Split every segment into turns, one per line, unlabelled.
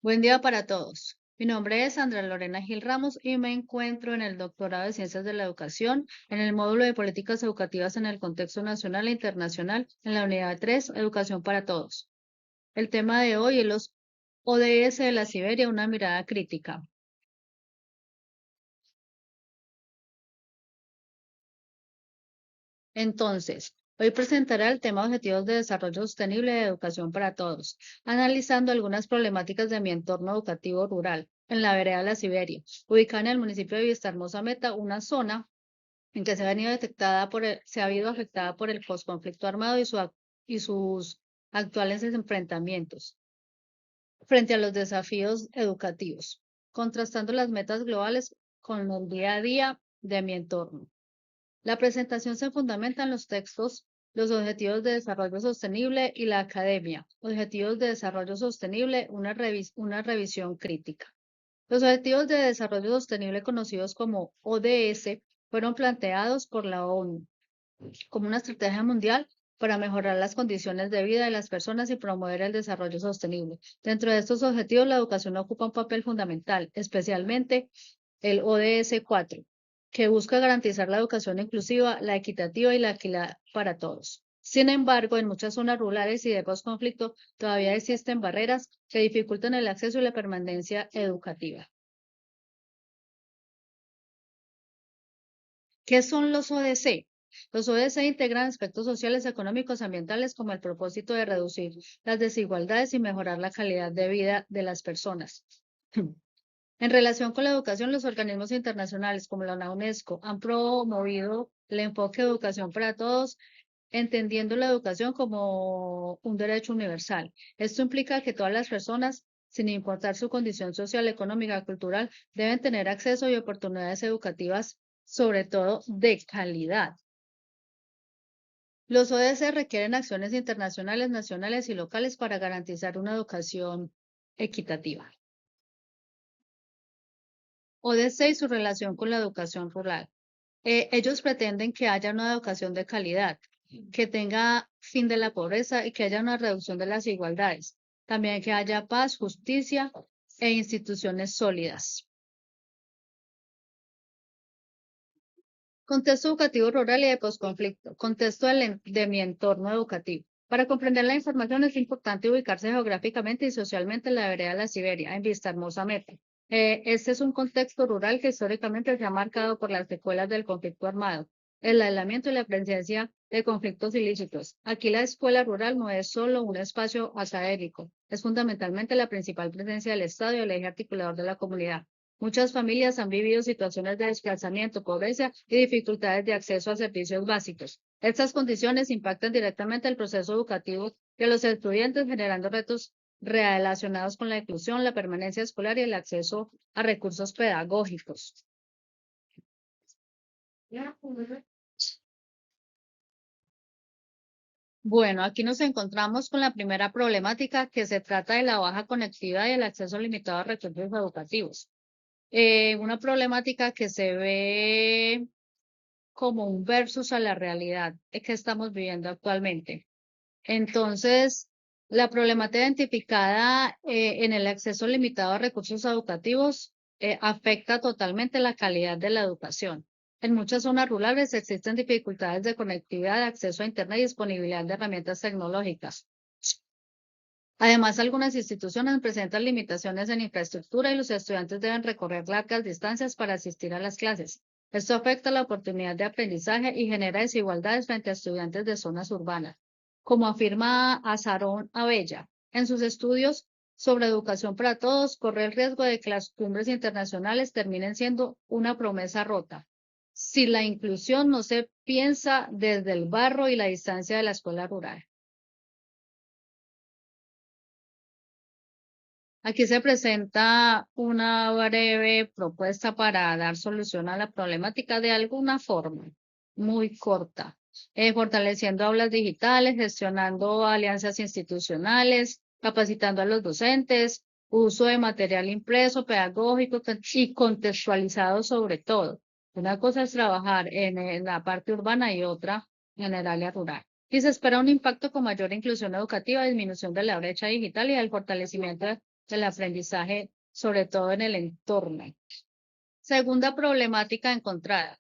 Buen día para todos. Mi nombre es Sandra Lorena Gil Ramos y me encuentro en el doctorado de Ciencias de la Educación en el módulo de Políticas Educativas en el Contexto Nacional e Internacional en la unidad 3, Educación para Todos. El tema de hoy es los ODS de la Siberia, una mirada crítica. Entonces, hoy presentaré el tema Objetivos de Desarrollo Sostenible de Educación para Todos, analizando algunas problemáticas de mi entorno educativo rural, en la vereda La Siberia, ubicada en el municipio de Vistahermosa Meta, una zona en que se ha habido afectada por el posconflicto armado y sus actuales enfrentamientos frente a los desafíos educativos, contrastando las metas globales con el día a día de mi entorno. La presentación se fundamenta en los textos, los Objetivos de Desarrollo Sostenible y la Academia, Objetivos de Desarrollo Sostenible, una revisión crítica. Los Objetivos de Desarrollo Sostenible, conocidos como ODS, fueron planteados por la ONU como una estrategia mundial para mejorar las condiciones de vida de las personas y promover el desarrollo sostenible. Dentro de estos objetivos, la educación ocupa un papel fundamental, especialmente el ODS 4, que busca garantizar la educación inclusiva, la equitativa y la equidad para todos. Sin embargo, en muchas zonas rurales y de post-conflicto todavía existen barreras que dificultan el acceso y la permanencia educativa. ¿Qué son los ODS? Los ODS integran aspectos sociales, económicos, ambientales como el propósito de reducir las desigualdades y mejorar la calidad de vida de las personas. En relación con la educación, los organismos internacionales como la UNESCO han promovido el enfoque de educación para todos, entendiendo la educación como un derecho universal. Esto implica que todas las personas, sin importar su condición social, económica, cultural, deben tener acceso y oportunidades educativas, sobre todo de calidad. Los ODS requieren acciones internacionales, nacionales y locales para garantizar una educación equitativa. ODS y su relación con la educación rural. Ellos pretenden que haya una educación de calidad, que tenga fin de la pobreza y que haya una reducción de las desigualdades. También que haya paz, justicia e instituciones sólidas. Contexto educativo rural y de posconflicto. Contexto de mi entorno educativo. Para comprender la información es importante ubicarse geográficamente y socialmente en la vereda de la Siberia, en Vistahermosa Meta. Este es un contexto rural que históricamente se ha marcado por las secuelas del conflicto armado, el aislamiento y la presencia de conflictos ilícitos. Aquí la escuela rural no es solo un espacio académico, es fundamentalmente la principal presencia del Estado y el eje articulador de la comunidad. Muchas familias han vivido situaciones de desplazamiento, pobreza y dificultades de acceso a servicios básicos. Estas condiciones impactan directamente el proceso educativo de los estudiantes, generando retos relacionados con la inclusión, la permanencia escolar y el acceso a recursos pedagógicos. Bueno, aquí nos encontramos con la primera problemática, que se trata de la baja conectividad y el acceso limitado a recursos educativos. Una problemática que se ve como un versus a la realidad que estamos viviendo actualmente. Entonces, la problemática identificada en el acceso limitado a recursos educativos afecta totalmente la calidad de la educación. En muchas zonas rurales existen dificultades de conectividad, de acceso a Internet y disponibilidad de herramientas tecnológicas. Además, algunas instituciones presentan limitaciones en infraestructura y los estudiantes deben recorrer largas distancias para asistir a las clases. Esto afecta la oportunidad de aprendizaje y genera desigualdades frente a estudiantes de zonas urbanas. Como afirma Azarón Abella en sus estudios sobre educación para todos, corre el riesgo de que las cumbres internacionales terminen siendo una promesa rota si la inclusión no se piensa desde el barro y la distancia de la escuela rural. Aquí se presenta una breve propuesta para dar solución a la problemática de alguna forma, muy corta, fortaleciendo aulas digitales, gestionando alianzas institucionales, capacitando a los docentes, uso de material impreso, pedagógico y contextualizado sobre todo. Una cosa es trabajar en la parte urbana y otra en el área rural. Y se espera un impacto con mayor inclusión educativa, disminución de la brecha digital y el fortalecimiento del aprendizaje, sobre todo en el entorno. Segunda problemática encontrada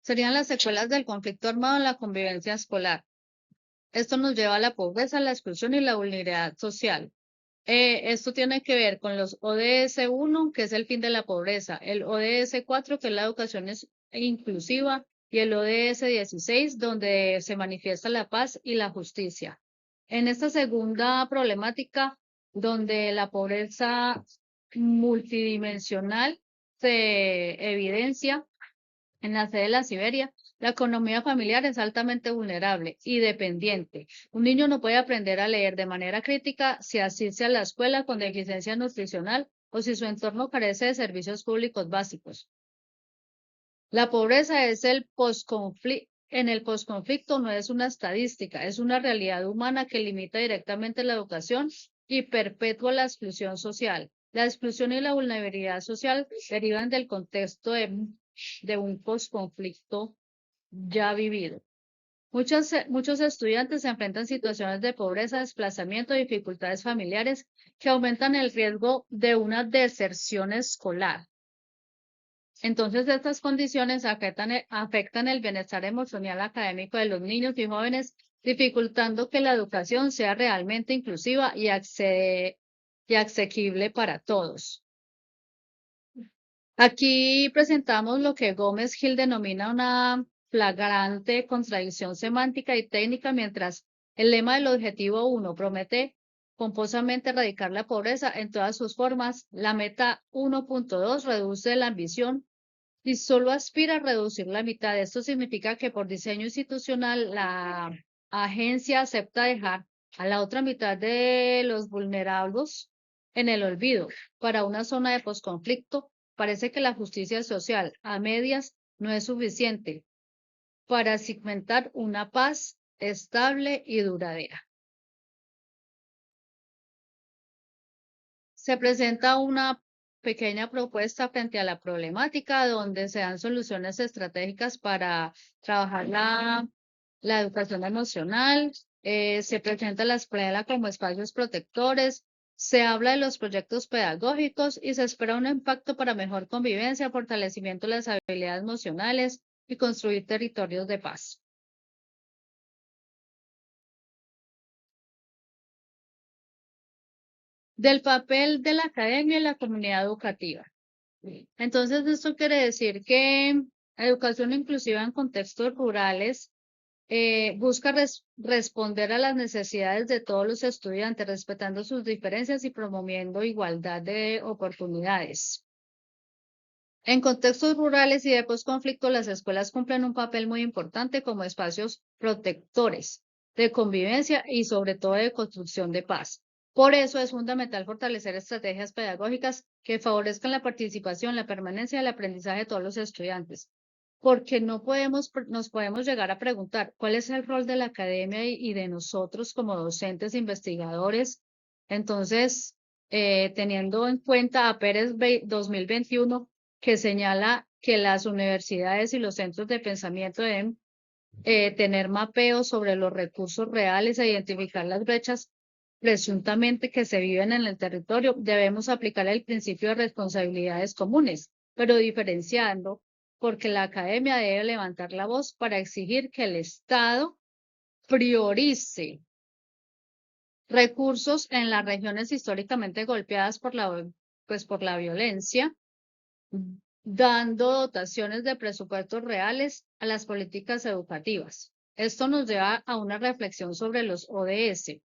serían las secuelas del conflicto armado en la convivencia escolar. Esto nos lleva a la pobreza, la exclusión y la vulnerabilidad social. Esto tiene que ver con los ODS 1, que es el fin de la pobreza, el ODS 4, que es la educación inclusiva, y el ODS 16, donde se manifiesta la paz y la justicia. En esta segunda problemática, donde la pobreza multidimensional se evidencia en la sede de la Siberia, la economía familiar es altamente vulnerable y dependiente. Un niño no puede aprender a leer de manera crítica si asiste a la escuela con deficiencia nutricional o si su entorno carece de servicios públicos básicos. La pobreza es el posconflicto. En el posconflicto no es una estadística, es una realidad humana que limita directamente la educación y perpetúa la exclusión social. La exclusión y la vulnerabilidad social derivan del contexto de un posconflicto ya vivido. Muchos estudiantes se enfrentan a situaciones de pobreza, desplazamiento y dificultades familiares que aumentan el riesgo de una deserción escolar. Entonces, estas condiciones afectan el bienestar emocional académico de los niños y jóvenes, dificultando que la educación sea realmente inclusiva y asequible para todos. Aquí presentamos lo que Gómez Gil denomina una flagrante contradicción semántica y técnica, mientras el lema del objetivo 1 promete pomposamente erradicar la pobreza en todas sus formas, la meta 1.2 reduce la ambición y solo aspira a reducir la mitad. Esto significa que por diseño institucional la agencia acepta dejar a la otra mitad de los vulnerables en el olvido. Para una zona de posconflicto, parece que la justicia social a medias no es suficiente para cimentar una paz estable y duradera. Se presenta una pequeña propuesta frente a la problemática donde se dan soluciones estratégicas para trabajar la educación emocional, se presenta la escuela como espacios protectores, se habla de los proyectos pedagógicos y se espera un impacto para mejor convivencia, fortalecimiento de las habilidades emocionales y construir territorios de paz. Del papel de la academia y la comunidad educativa. Entonces, esto quiere decir que educación inclusiva en contextos rurales busca responder a las necesidades de todos los estudiantes, respetando sus diferencias y promoviendo igualdad de oportunidades. En contextos rurales y de posconflicto, las escuelas cumplen un papel muy importante como espacios protectores de convivencia y sobre todo de construcción de paz. Por eso es fundamental fortalecer estrategias pedagógicas que favorezcan la participación, la permanencia y el aprendizaje de todos los estudiantes. Porque nos podemos llegar a preguntar cuál es el rol de la academia y de nosotros como docentes, investigadores. Entonces, teniendo en cuenta a Pérez 2021, que señala que las universidades y los centros de pensamiento deben tener mapeos sobre los recursos reales e identificar las brechas presuntamente que se viven en el territorio, debemos aplicar el principio de responsabilidades comunes, pero diferenciando, porque la academia debe levantar la voz para exigir que el Estado priorice recursos en las regiones históricamente golpeadas por la violencia, dando dotaciones de presupuestos reales a las políticas educativas. Esto nos lleva a una reflexión sobre los ODS,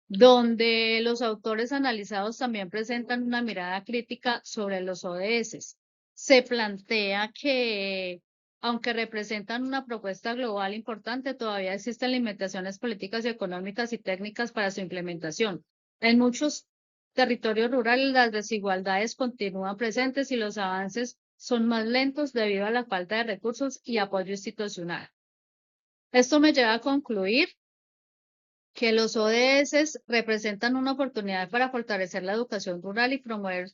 donde los autores analizados también presentan una mirada crítica sobre los ODS. Se plantea que, aunque representan una propuesta global importante, todavía existen limitaciones políticas y económicas y técnicas para su implementación. En muchos territorios rurales las desigualdades continúan presentes y los avances son más lentos debido a la falta de recursos y apoyo institucional. Esto me lleva a concluir que los ODS representan una oportunidad para fortalecer la educación rural y promover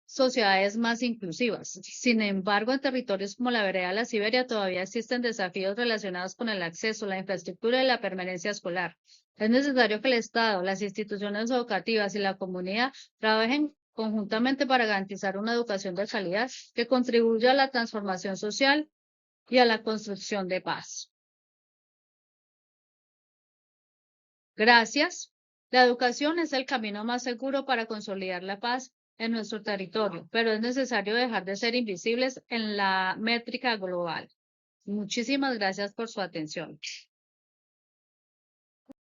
sociedades más inclusivas. Sin embargo, en territorios como la vereda de la Siberia todavía existen desafíos relacionados con el acceso, la infraestructura y la permanencia escolar. Es necesario que el Estado, las instituciones educativas y la comunidad trabajen conjuntamente para garantizar una educación de calidad que contribuya a la transformación social y a la construcción de paz. Gracias. La educación es el camino más seguro para consolidar la paz en nuestro territorio, pero es necesario dejar de ser invisibles en la métrica global. Muchísimas gracias por su atención.